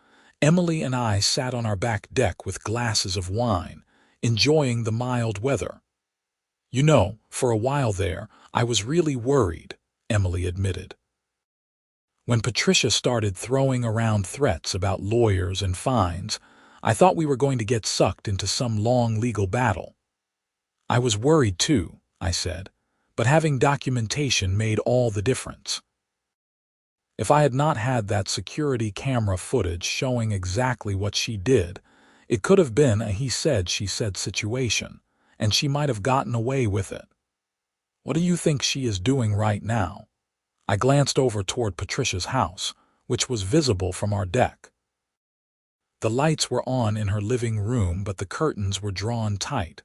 Emily and I sat on our back deck with glasses of wine, enjoying the mild weather. "You know, for a while there, I was really worried," Emily admitted. "When Patricia started throwing around threats about lawyers and fines, I thought we were going to get sucked into some long legal battle." "I was worried too," I said, "but having documentation made all the difference. If I had not had that security camera footage showing exactly what she did, it could have been a he said, she said situation, and she might have gotten away with it. What do you think she is doing right now?" I glanced over toward Patricia's house, which was visible from our deck. The lights were on in her living room, but the curtains were drawn tight.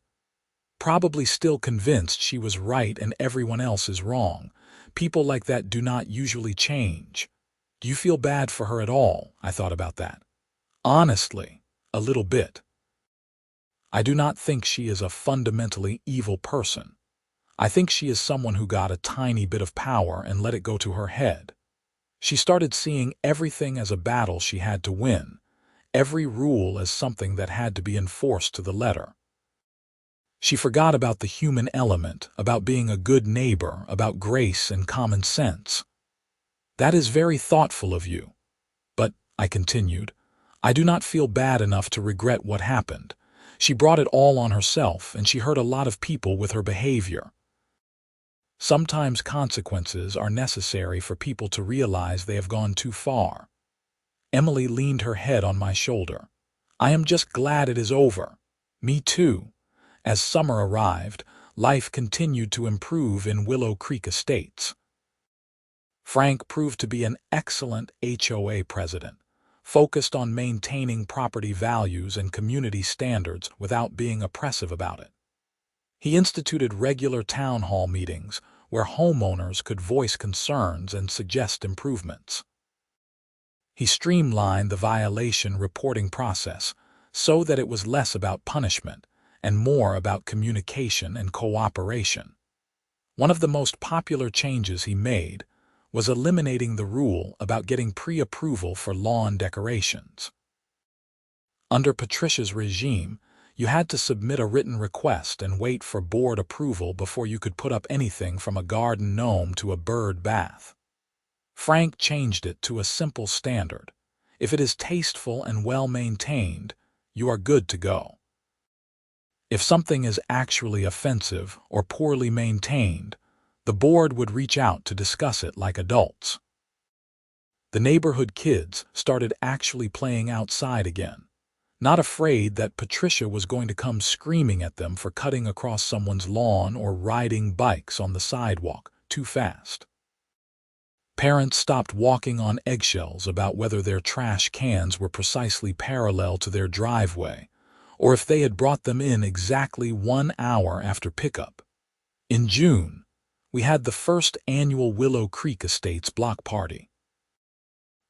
Probably still convinced she was right and everyone else is wrong. People like that do not usually change. Do you feel bad for her at all? I thought about that. Honestly, a little bit. I do not think she is a fundamentally evil person. I think she is someone who got a tiny bit of power and let it go to her head. She started seeing everything as a battle she had to win, every rule as something that had to be enforced to the letter. She forgot about the human element, about being a good neighbor, about grace and common sense. "That is very thoughtful of you. But," I continued, "I do not feel bad enough to regret what happened. She brought it all on herself, and she hurt a lot of people with her behavior. Sometimes consequences are necessary for people to realize they have gone too far." Emily leaned her head on my shoulder. "I am just glad it is over." "Me too." As summer arrived, life continued to improve in Willow Creek Estates. Frank proved to be an excellent HOA president, focused on maintaining property values and community standards without being oppressive about it. He instituted regular town hall meetings where homeowners could voice concerns and suggest improvements. He streamlined the violation reporting process so that it was less about punishment and more about communication and cooperation. One of the most popular changes he made was eliminating the rule about getting pre-approval for lawn decorations. Under Patricia's regime, you had to submit a written request and wait for board approval before you could put up anything from a garden gnome to a bird bath. Frank changed it to a simple standard. If it is tasteful and well-maintained, you are good to go. If something is actually offensive or poorly maintained, the board would reach out to discuss it like adults. The neighborhood kids started actually playing outside again, not afraid that Patricia was going to come screaming at them for cutting across someone's lawn or riding bikes on the sidewalk too fast. Parents stopped walking on eggshells about whether their trash cans were precisely parallel to their driveway, or if they had brought them in exactly 1 hour after pickup. In June, we had the first annual Willow Creek Estates block party.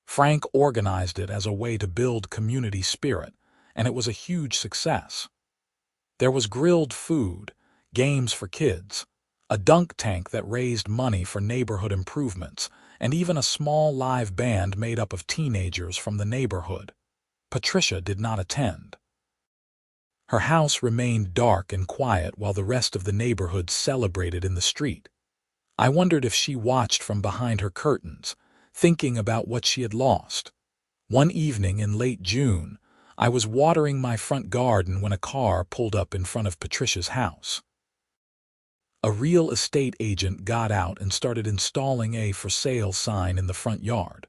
Frank organized it as a way to build community spirit, and it was a huge success. There was grilled food, games for kids, a dunk tank that raised money for neighborhood improvements, and even a small live band made up of teenagers from the neighborhood. Patricia did not attend. Her house remained dark and quiet while the rest of the neighborhood celebrated in the street. I wondered if she watched from behind her curtains, thinking about what she had lost. One evening in late June, I was watering my front garden when a car pulled up in front of Patricia's house. A real estate agent got out and started installing a for sale sign in the front yard.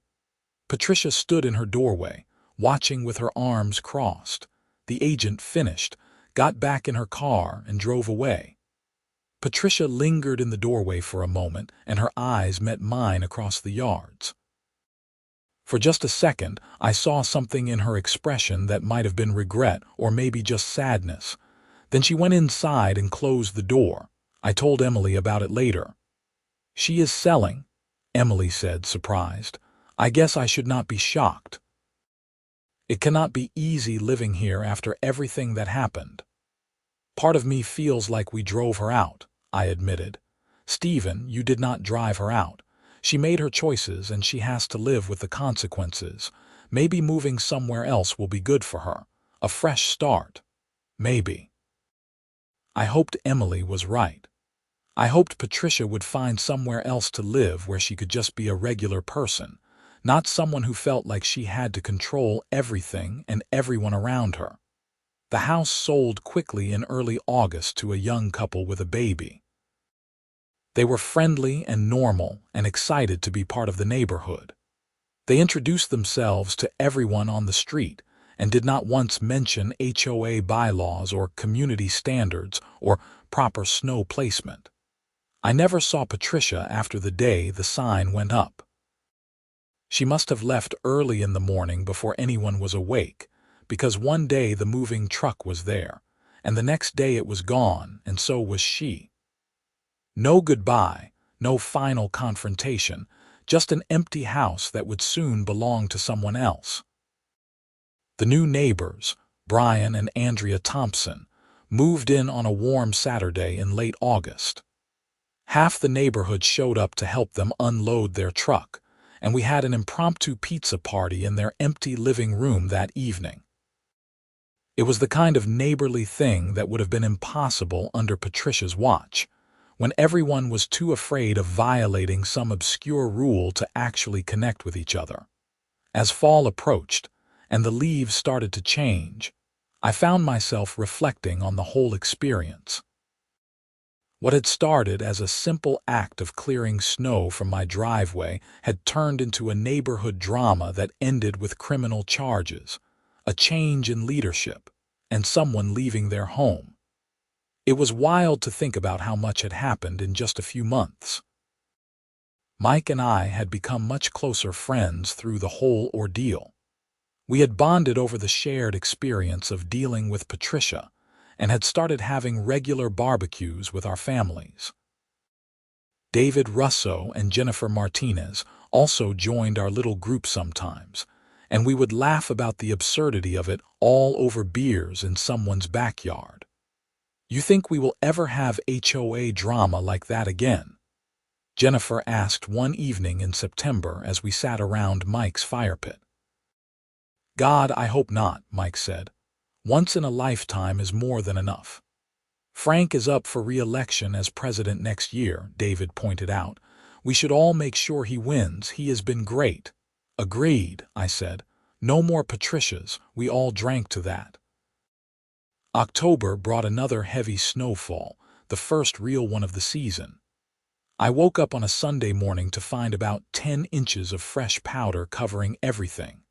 Patricia stood in her doorway, watching with her arms crossed. The agent finished, got back in her car, and drove away. Patricia lingered in the doorway for a moment, and her eyes met mine across the yards. For just a second, I saw something in her expression that might have been regret or maybe just sadness. Then she went inside and closed the door. I told Emily about it later. "She is selling," Emily said, surprised. "I guess I should not be shocked. It cannot be easy living here after everything that happened." "Part of me feels like we drove her out," I admitted. "Stephen, you did not drive her out. She made her choices and she has to live with the consequences. Maybe moving somewhere else will be good for her. A fresh start. Maybe." I hoped Emily was right. I hoped Patricia would find somewhere else to live where she could just be a regular person, not someone who felt like she had to control everything and everyone around her. The house sold quickly in early August to a young couple with a baby. They were friendly and normal and excited to be part of the neighborhood. They introduced themselves to everyone on the street and did not once mention HOA bylaws or community standards or proper snow placement. I never saw Patricia after the day the sign went up. She must have left early in the morning before anyone was awake, because one day the moving truck was there, and the next day it was gone, and so was she. No goodbye, no final confrontation, just an empty house that would soon belong to someone else. The new neighbors, Brian and Andrea Thompson, moved in on a warm Saturday in late August. Half the neighborhood showed up to help them unload their truck, and we had an impromptu pizza party in their empty living room that evening. It was the kind of neighborly thing that would have been impossible under Patricia's watch, when everyone was too afraid of violating some obscure rule to actually connect with each other. As fall approached, and the leaves started to change, I found myself reflecting on the whole experience. What had started as a simple act of clearing snow from my driveway had turned into a neighborhood drama that ended with criminal charges, a change in leadership, and someone leaving their home. It was wild to think about how much had happened in just a few months. Mike and I had become much closer friends through the whole ordeal. We had bonded over the shared experience of dealing with Patricia and had started having regular barbecues with our families. David Russo and Jennifer Martinez also joined our little group sometimes, and we would laugh about the absurdity of it all over beers in someone's backyard. "You think we will ever have HOA drama like that again?" Jennifer asked one evening in September as we sat around Mike's fire pit. "God, I hope not," Mike said. "Once in a lifetime is more than enough." "Frank is up for re-election as president next year," David pointed out. "We should all make sure he wins. He has been great." "Agreed," I said. "No more Patricias." We all drank to that. October brought another heavy snowfall, the first real one of the season. I woke up on a Sunday morning to find about 10 inches of fresh powder covering everything.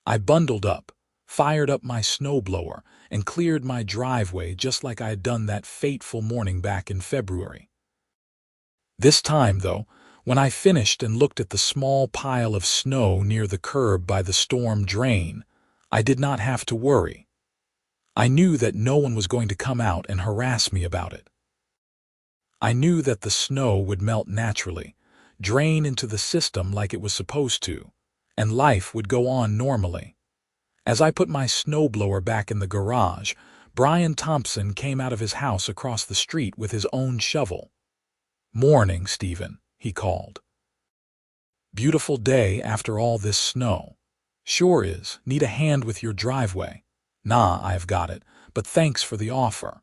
I bundled up, fired up my snowblower, and cleared my driveway just like I had done that fateful morning back in February. This time, though, when I finished and looked at the small pile of snow near the curb by the storm drain, I did not have to worry. I knew that no one was going to come out and harass me about it. I knew that the snow would melt naturally, drain into the system like it was supposed to, and life would go on normally. As I put my snowblower back in the garage, Brian Thompson came out of his house across the street with his own shovel. "Morning, Stephen," he called. "Beautiful day after all this snow." "Sure is. Need a hand with your driveway?" "Nah, I've got it, but thanks for the offer."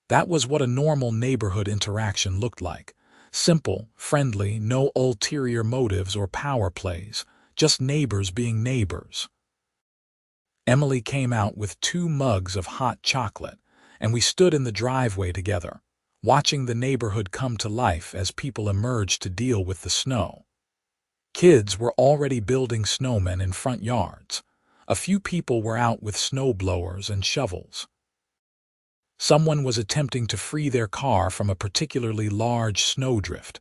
That was what a normal neighborhood interaction looked like. Simple, friendly, no ulterior motives or power plays, just neighbors being neighbors. Emily came out with 2 mugs of hot chocolate, and we stood in the driveway together, watching the neighborhood come to life as people emerged to deal with the snow. Kids were already building snowmen in front yards. A few people were out with snowblowers and shovels. Someone was attempting to free their car from a particularly large snowdrift.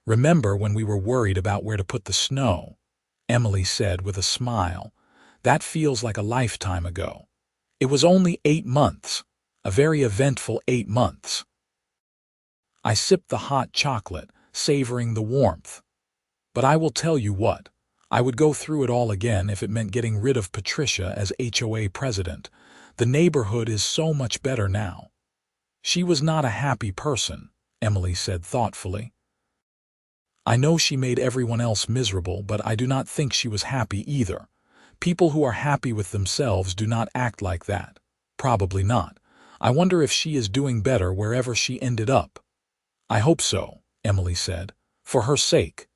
"Remember when we were worried about where to put the snow?" Emily said with a smile. "That feels like a lifetime ago. It was only 8 months, a very eventful 8 months." I sipped the hot chocolate, savoring the warmth. But I will tell you what, I would go through it all again if it meant getting rid of Patricia as HOA president. The neighborhood is so much better now. "She was not a happy person," Emily said thoughtfully. "I know she made everyone else miserable, but I do not think she was happy either. People who are happy with themselves do not act like that." "Probably not. I wonder if she is doing better wherever she ended up." "I hope so," Emily said, "for her sake."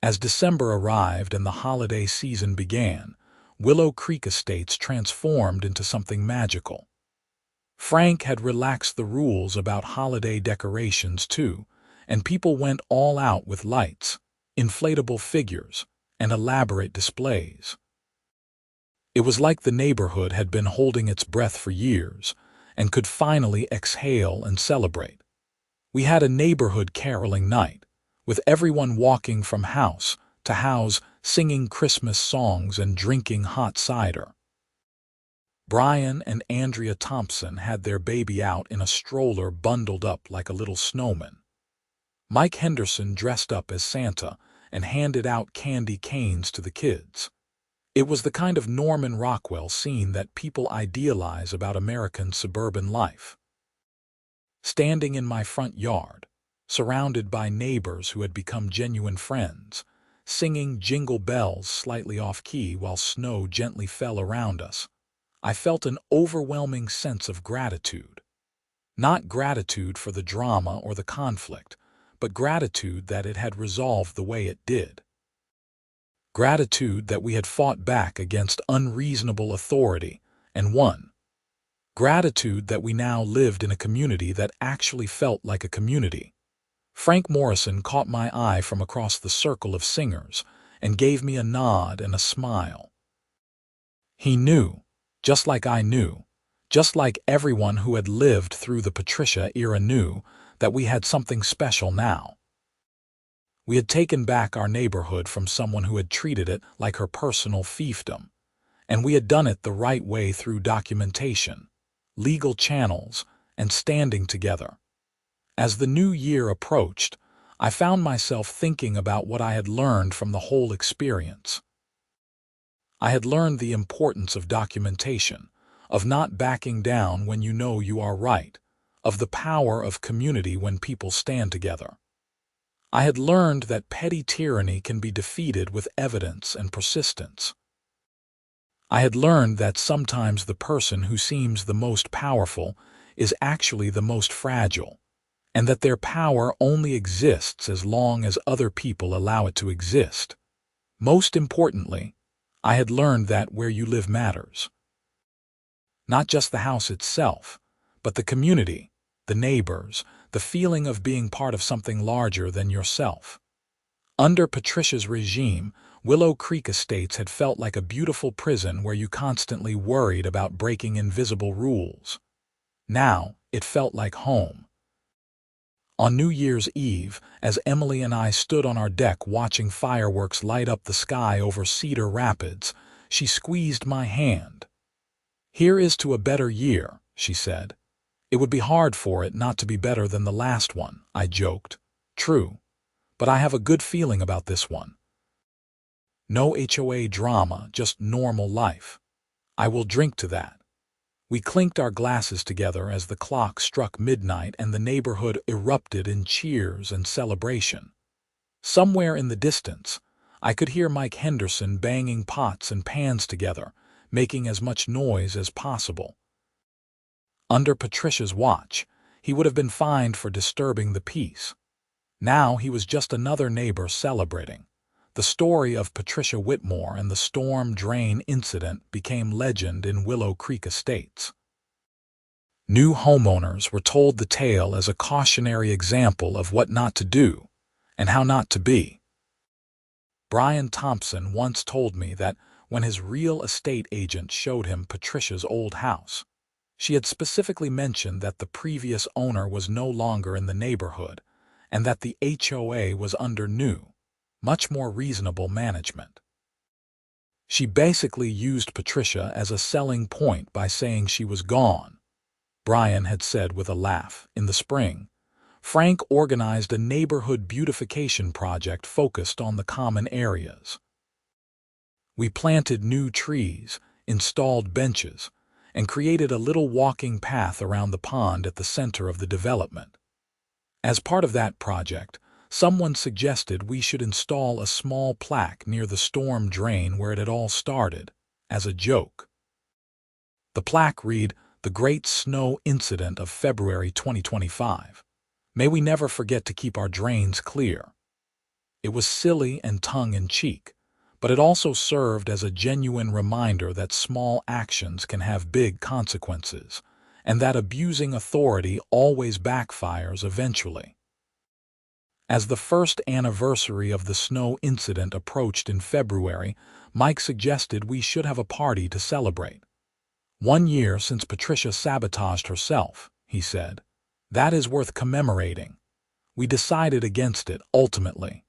As December arrived and the holiday season began, Willow Creek Estates transformed into something magical. Frank had relaxed the rules about holiday decorations too, and people went all out with lights, inflatable figures, and elaborate displays. It was like the neighborhood had been holding its breath for years and could finally exhale and celebrate. We had a neighborhood caroling night, with everyone walking from house to house, singing Christmas songs and drinking hot cider. Brian and Andrea Thompson had their baby out in a stroller bundled up like a little snowman. Mike Henderson dressed up as Santa and handed out candy canes to the kids. It was the kind of Norman Rockwell scene that people idealize about American suburban life. Standing in my front yard, surrounded by neighbors who had become genuine friends, singing jingle bells slightly off-key while snow gently fell around us. I felt an overwhelming sense of gratitude. Not gratitude for the drama or the conflict, but gratitude that it had resolved the way it did. Gratitude that we had fought back against unreasonable authority and won. Gratitude that we now lived in a community that actually felt like a community. Frank Morrison caught my eye from across the circle of singers and gave me a nod and a smile. He knew, just like I knew, just like everyone who had lived through the Patricia era knew, that we had something special now. We had taken back our neighborhood from someone who had treated it like her personal fiefdom, and we had done it the right way through documentation, legal channels, and standing together. As the new year approached, I found myself thinking about what I had learned from the whole experience. I had learned the importance of documentation, of not backing down when you know you are right, of the power of community when people stand together. I had learned that petty tyranny can be defeated with evidence and persistence. I had learned that sometimes the person who seems the most powerful is actually the most fragile, and that their power only exists as long as other people allow it to exist. Most importantly, I had learned that where you live matters. Not just the house itself, but the community, the neighbors, the feeling of being part of something larger than yourself. Under Patricia's regime, Willow Creek Estates had felt like a beautiful prison where you constantly worried about breaking invisible rules. Now, it felt like home. On New Year's Eve, as Emily and I stood on our deck watching fireworks light up the sky over Cedar Rapids, she squeezed my hand. "Here is to a better year," she said. "It would be hard for it not to be better than the last one," I joked. "True, but I have a good feeling about this one. No HOA drama, just normal life. I will drink to that." We clinked our glasses together as the clock struck midnight and the neighborhood erupted in cheers and celebration. Somewhere in the distance, I could hear Mike Henderson banging pots and pans together, making as much noise as possible. Under Patricia's watch, he would have been fined for disturbing the peace. Now he was just another neighbor celebrating. The story of Patricia Whitmore and the storm drain incident became legend in Willow Creek Estates. New homeowners were told the tale as a cautionary example of what not to do and how not to be. Brian Thompson once told me that when his real estate agent showed him Patricia's old house, she had specifically mentioned that the previous owner was no longer in the neighborhood and that the HOA was under new, much more reasonable management. She basically used Patricia as a selling point by saying she was gone. Brian had said with a laugh, in the spring, Frank organized a neighborhood beautification project focused on the common areas. We planted new trees, installed benches, and created a little walking path around the pond at the center of the development. As part of that project, someone suggested we should install a small plaque near the storm drain where it had all started, as a joke. The plaque read, "The Great Snow Incident of February 2025. May we never forget to keep our drains clear." It was silly and tongue-in-cheek, but it also served as a genuine reminder that small actions can have big consequences, and that abusing authority always backfires eventually. As the first anniversary of the snow incident approached in February, Mike suggested we should have a party to celebrate. 1 year since Patricia sabotaged herself, he said. That is worth commemorating. We decided against it, ultimately.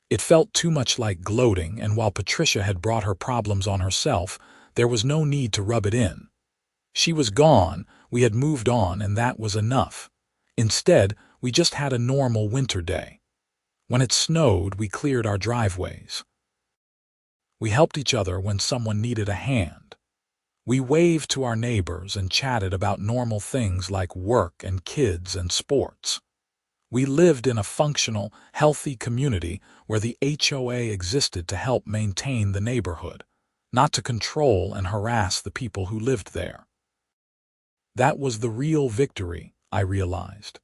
It felt too much like gloating, and while Patricia had brought her problems on herself, there was no need to rub it in. She was gone, we had moved on, and that was enough. Instead, we just had a normal winter day. When it snowed, we cleared our driveways. We helped each other when someone needed a hand. We waved to our neighbors and chatted about normal things like work and kids and sports. We lived in a functional, healthy community where the HOA existed to help maintain the neighborhood, not to control and harass the people who lived there. That was the real victory, I realized.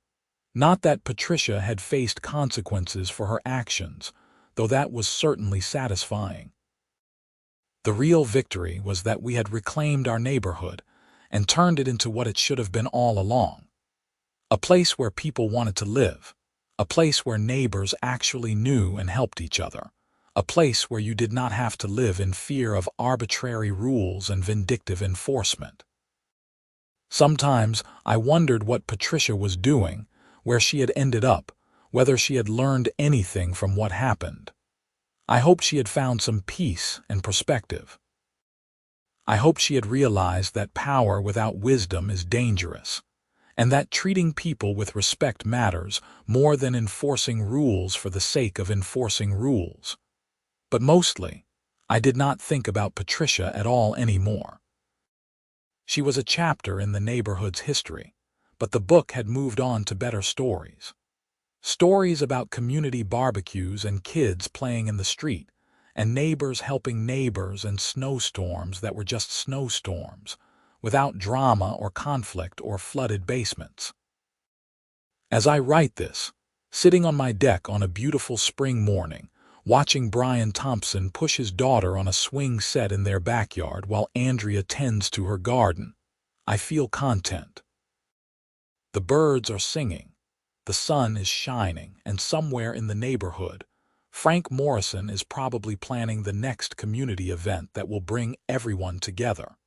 Not that Patricia had faced consequences for her actions, though that was certainly satisfying. The real victory was that we had reclaimed our neighborhood and turned it into what it should have been all along. A place where people wanted to live, a place where neighbors actually knew and helped each other, a place where you did not have to live in fear of arbitrary rules and vindictive enforcement. Sometimes I wondered what Patricia was doing, where she had ended up, whether she had learned anything from what happened. I hoped she had found some peace and perspective. I hoped she had realized that power without wisdom is dangerous, and that treating people with respect matters more than enforcing rules for the sake of enforcing rules. But mostly, I did not think about Patricia at all anymore. She was a chapter in the neighborhood's history, but the book had moved on to better stories. Stories about community barbecues and kids playing in the street, and neighbors helping neighbors and snowstorms that were just snowstorms, without drama or conflict or flooded basements. As I write this, sitting on my deck on a beautiful spring morning, watching Brian Thompson push his daughter on a swing set in their backyard while Andrea tends to her garden, I feel content. The birds are singing, the sun is shining, and somewhere in the neighborhood, Frank Morrison is probably planning the next community event that will bring everyone together.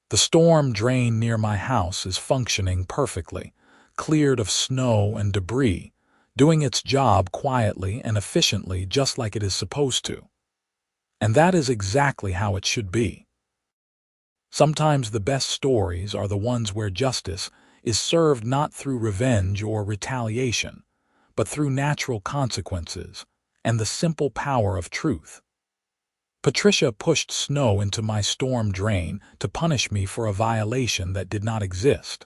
The storm drain near my house is functioning perfectly, cleared of snow and debris, doing its job quietly and efficiently just like it is supposed to. And that is exactly how it should be. Sometimes the best stories are the ones where justice is served not through revenge or retaliation, but through natural consequences and the simple power of truth. Patricia pushed snow into my storm drain to punish me for a violation that did not exist.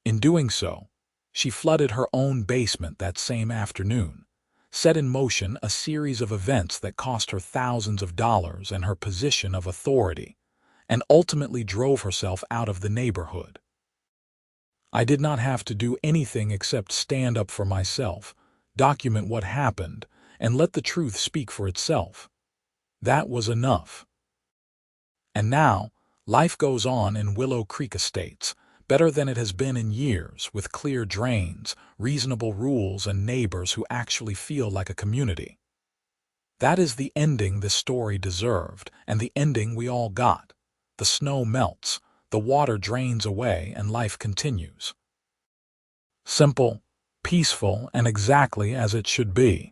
In doing so, she flooded her own basement that same afternoon, set in motion a series of events that cost her thousands of dollars and her position of authority, and ultimately drove herself out of the neighborhood. I did not have to do anything except stand up for myself, document what happened, and let the truth speak for itself. That was enough. And now, life goes on in Willow Creek Estates, better than it has been in years, with clear drains, reasonable rules, and neighbors who actually feel like a community. That is the ending this story deserved, and the ending we all got. The snow melts, the water drains away, and life continues. Simple, peaceful, and exactly as it should be.